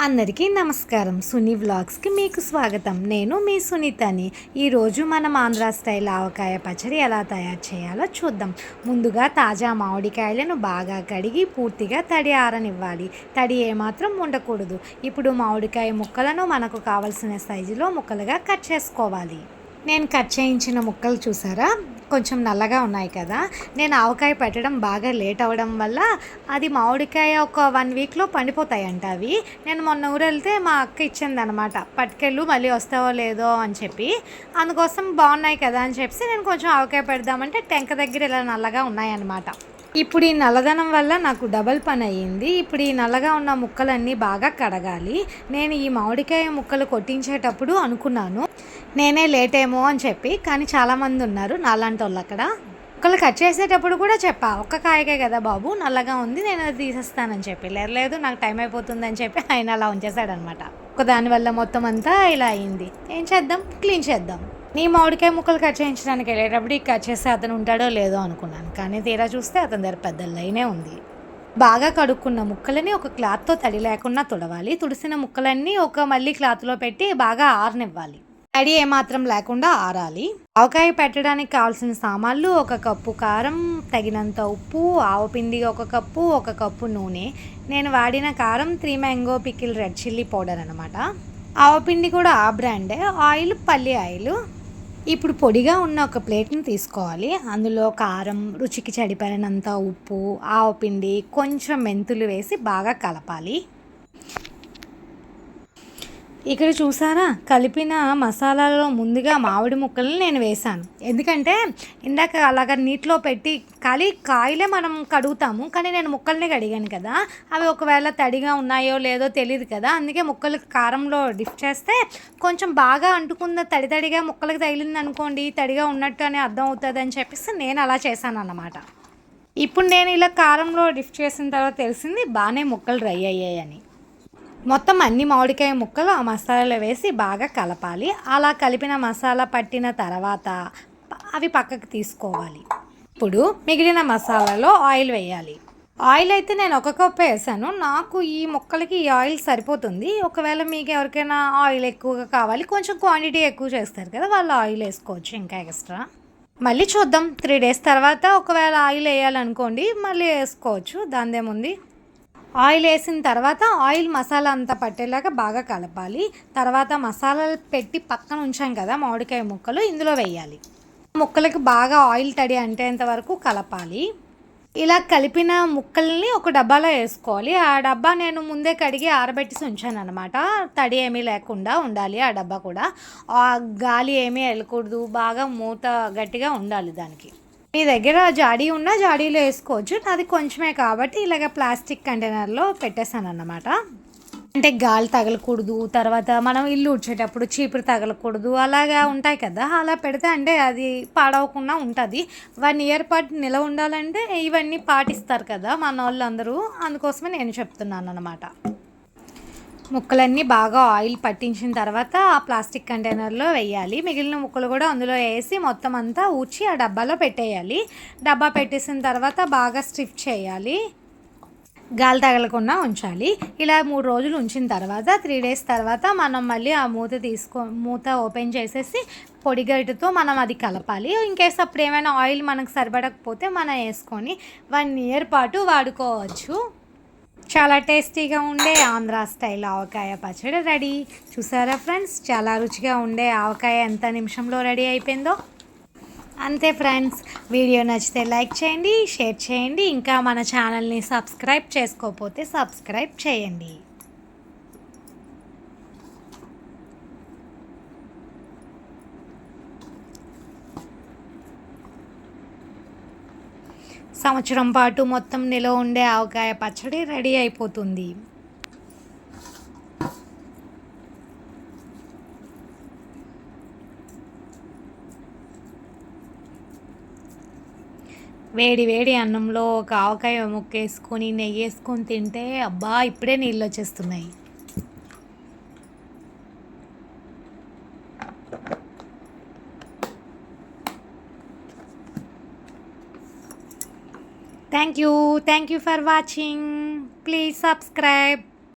అందరికీ నమస్కారం. సునీ వ్లాగ్స్కి మీకు స్వాగతం. నేను మీ సునీతని. ఈరోజు మనం ఆంధ్ర స్టైల్ ఆవకాయ పచ్చడి ఎలా తయారు చేయాలో చూద్దాం. ముందుగా తాజా మామిడికాయలను బాగా కడిగి పూర్తిగా తడి ఆరనివ్వాలి. తడి ఏమాత్రం ఉండకూడదు. ఇప్పుడు మామిడికాయ ముక్కలను మనకు కావలసిన సైజులో ముక్కలుగా కట్ చేసుకోవాలి. నేను కట్ చేయించిన ముక్కలు చూసారా, కొంచెం నల్లగా ఉన్నాయి కదా. నేను ఆవకాయ పెట్టడం బాగా లేట్ అవ్వడం వల్ల అది మామిడికాయ ఒక 1 వీక్లో పండిపోతాయంట అవి. నేను మొన్న ఊరు వెళ్తే మా అక్క ఇచ్చింది అనమాట, పట్టుకెళ్ళు మళ్ళీ వస్తావో లేదో అని చెప్పి. అందుకోసం బాగున్నాయి కదా అని చెప్పి నేను కొంచెం ఆవకాయ పెడదామంటే టెంక దగ్గర ఇలా నల్లగా ఉన్నాయన్నమాట. ఇప్పుడు ఈ నల్లదనం వల్ల నాకు డబల్ పని అయ్యింది. ఇప్పుడు ఈ నల్లగా ఉన్న ముక్కలన్నీ బాగా కడగాలి. నేను ఈ మామిడికాయ ముక్కలు కొట్టించేటప్పుడు అనుకున్నాను నేనే లేట్ ఏమో అని చెప్పి, కానీ చాలామంది ఉన్నారు నాలాంటి వాళ్ళు అక్కడ. ముక్కలు కట్ చేసేటప్పుడు కూడా చెప్పా, ఒక్క కాయకే కదా బాబు నల్లగా ఉంది, నేను అది తీసేస్తానని చెప్పి. లేదు నాకు టైం అయిపోతుందని చెప్పి ఆయన అలా ఉంచేశాడనమాట. దానివల్ల మొత్తం అంతా ఇలా అయింది. ఏం చేద్దాం, క్లీన్ చేద్దాం. నీ మామిడికాయ ముక్కలు కట్ చేయించడానికి వెళ్ళేటప్పుడు ఈ కట్ చేస్తే అతను ఉంటాడో లేదో అనుకున్నాను, కానీ తీరా చూస్తే అతని దగ్గర పెద్ద లైనే ఉంది. బాగా కడుక్కున్న ముక్కలని ఒక క్లాత్తో తడి లేకుండా తుడవాలి. తుడిసిన ముక్కలన్నీ ఒక మళ్ళీ క్లాత్లో పెట్టి బాగా ఆరనివ్వాలి. తడి ఏమాత్రం లేకుండా ఆరాలి. ఆవకాయ పెట్టడానికి కావాల్సిన సామాన్లు: 1 కప్పు కారం, తగినంత ఉప్పు, ఆవపిండి 1 కప్పు, 1 కప్పు నూనె. నేను వాడిన కారం 3 mango pickle red chilli powder అనమాట. ఆవపిండి కూడా ఆ బ్రాండే. ఆయిల్ పల్లి ఆయిల్. ఇప్పుడు పొడిగా ఉన్న ఒక ప్లేట్ని తీసుకోవాలి. అందులో కారం, రుచికి సరిపడినంత ఉప్పు, ఆవపిండి, కొంచెం మెంతులు వేసి బాగా కలపాలి. ఇక్కడ చూసారా, కలిపిన మసాలాలో ముందుగా మామిడి ముక్కల్ని నేను వేశాను. ఎందుకంటే ఇందాక అలాగ నీటిలో పెట్టి కాయలే మనం కడుగుతాము, కానీ నేను ముక్కల్ని కడిగాను కదా, అవి ఒకవేళ తడిగా ఉన్నాయో లేదో తెలియదు కదా. అందుకే ముక్కలు కారంలో డిప్ చేస్తే కొంచెం బాగా అంటుకుంద, తడిగా ముక్కలకు తగిలింది అనుకోండి, తడిగా ఉన్నట్టు అని అర్థం అవుతుంది అని చెప్పేసి నేను అలా చేశాను అన్నమాట. ఇప్పుడు నేను ఇలా కారంలో డిప్ చేసిన తర్వాత తెలిసింది బాగానే ముక్కలు డ్రై అయ్యాయని. మొత్తం అన్ని మామిడికాయ ముక్కలు ఆ మసాలాలో వేసి బాగా కలపాలి. అలా కలిపిన మసాలా పట్టిన తర్వాత అవి పక్కకు తీసుకోవాలి. ఇప్పుడు మిగిలిన మసాలాలో ఆయిల్ వేయాలి. ఆయిల్ అయితే నేను 1 కప్పు వేసాను. నాకు ఈ ముక్కలకి ఈ ఆయిల్ సరిపోతుంది. ఒకవేళ మీకు ఎవరికైనా ఆయిల్ ఎక్కువగా కావాలి, కొంచెం క్వాంటిటీ ఎక్కువ చేస్తారు కదా, వాళ్ళు ఆయిల్ వేసుకోవచ్చు ఇంకా ఎక్స్ట్రా. మళ్ళీ చూద్దాం 3 డేస్ తర్వాత ఒకవేళ ఆయిల్ వేయాలనుకోండి మళ్ళీ వేసుకోవచ్చు, దాందేముంది. ఆయిల్ వేసిన తర్వాత ఆయిల్ మసాలా అంతా పట్టేలాగా బాగా కలపాలి. తర్వాత మసాలాలు పెట్టి పక్కన ఉంచాం కదా మామిడికాయ ముక్కలు, ఇందులో వేయాలి. ముక్కలకి బాగా ఆయిల్ తడి అంటేంత వరకు కలపాలి. ఇలా కలిపిన ముక్కల్ని ఒక డబ్బాలో వేసుకోవాలి. ఆ డబ్బా నేను ముందే కడిగి ఆరబెట్టి ఉంచాను అనమాట. తడి ఏమీ లేకుండా ఉండాలి ఆ డబ్బా కూడా. గాలి ఏమీ వెళ్ళకూడదు, బాగా మూత గట్టిగా ఉండాలి దానికి. మీ దగ్గర జాడీ ఉన్నా జాడీలో వేసుకోవచ్చు. అది కొంచెమే కాబట్టి ఇలాగ ప్లాస్టిక్ కంటైనర్లో పెట్టేశాను అన్నమాట. అంటే గాలి తగలకూడదు, తర్వాత మనం ఇల్లు ఉడ్చేటప్పుడు చీపురు తగలకూడదు, అలాగా ఉంటాయి కదా. అలా పెడితే అంటే అది పాడవకుండా ఉంటుంది. 1 ఇయర్ పాటు నిలవ ఉండాలంటే ఇవన్నీ పాటిస్తారు కదా మన వాళ్ళందరూ, అందుకోసమే నేను చెప్తున్నాను అన్నమాట. ముక్కలన్నీ బాగా ఆయిల్ పట్టించిన తర్వాత ఆ ప్లాస్టిక్ కంటైనర్లో వేయాలి. మిగిలిన ముక్కలు కూడా అందులో వేసి మొత్తం అంతా ఊడ్చి ఆ డబ్బాలో పెట్టేయాలి. డబ్బా పెట్టేసిన తర్వాత బాగా స్టిఫ్ చేయాలి, గాలి తగలకుండా ఉంచాలి. ఇలా 3 రోజులు ఉంచిన తర్వాత 3 డేస్ తర్వాత మనం మళ్ళీ ఆ మూత ఓపెన్ చేసేసి పొడిగట్టుతో మనం అది కలపాలి. ఇన్కేస్ అప్పుడు ఏమైనా ఆయిల్ మనకు సరిపడకపోతే మనం వేసుకొని 1 ఇయర్ పాటు వాడుకోవచ్చు. చాలా టేస్టీగా ఉండే ఆంధ్ర స్టైల్ ఆవకాయ పచ్చడి రెడీ. చూసారా ఫ్రెండ్స్, చాలా రుచిగా ఉండే ఆవకాయ ఎంత నిమిషంలో రెడీ అయిపోయిందో. అంతే ఫ్రెండ్స్, వీడియో నచ్చితే లైక్ చేయండి, షేర్ చేయండి. ఇంకా మన ఛానల్ని సబ్స్క్రైబ్ చేసుకోకపోతే సబ్స్క్రైబ్ చేయండి. సంవత్సరం పాటు మొత్తం నిలవ ఉండే ఆవకాయ పచ్చడి రెడీ అయిపోతుంది. వేడి వేడి అన్నంలో ఒక ఆవకాయ ముక్కేసుకొని నెయ్యి వేసుకొని తింటే అబ్బా ఇప్పుడే నీళ్ళు వచ్చేస్తున్నాయి. Thank you for watching. Please subscribe.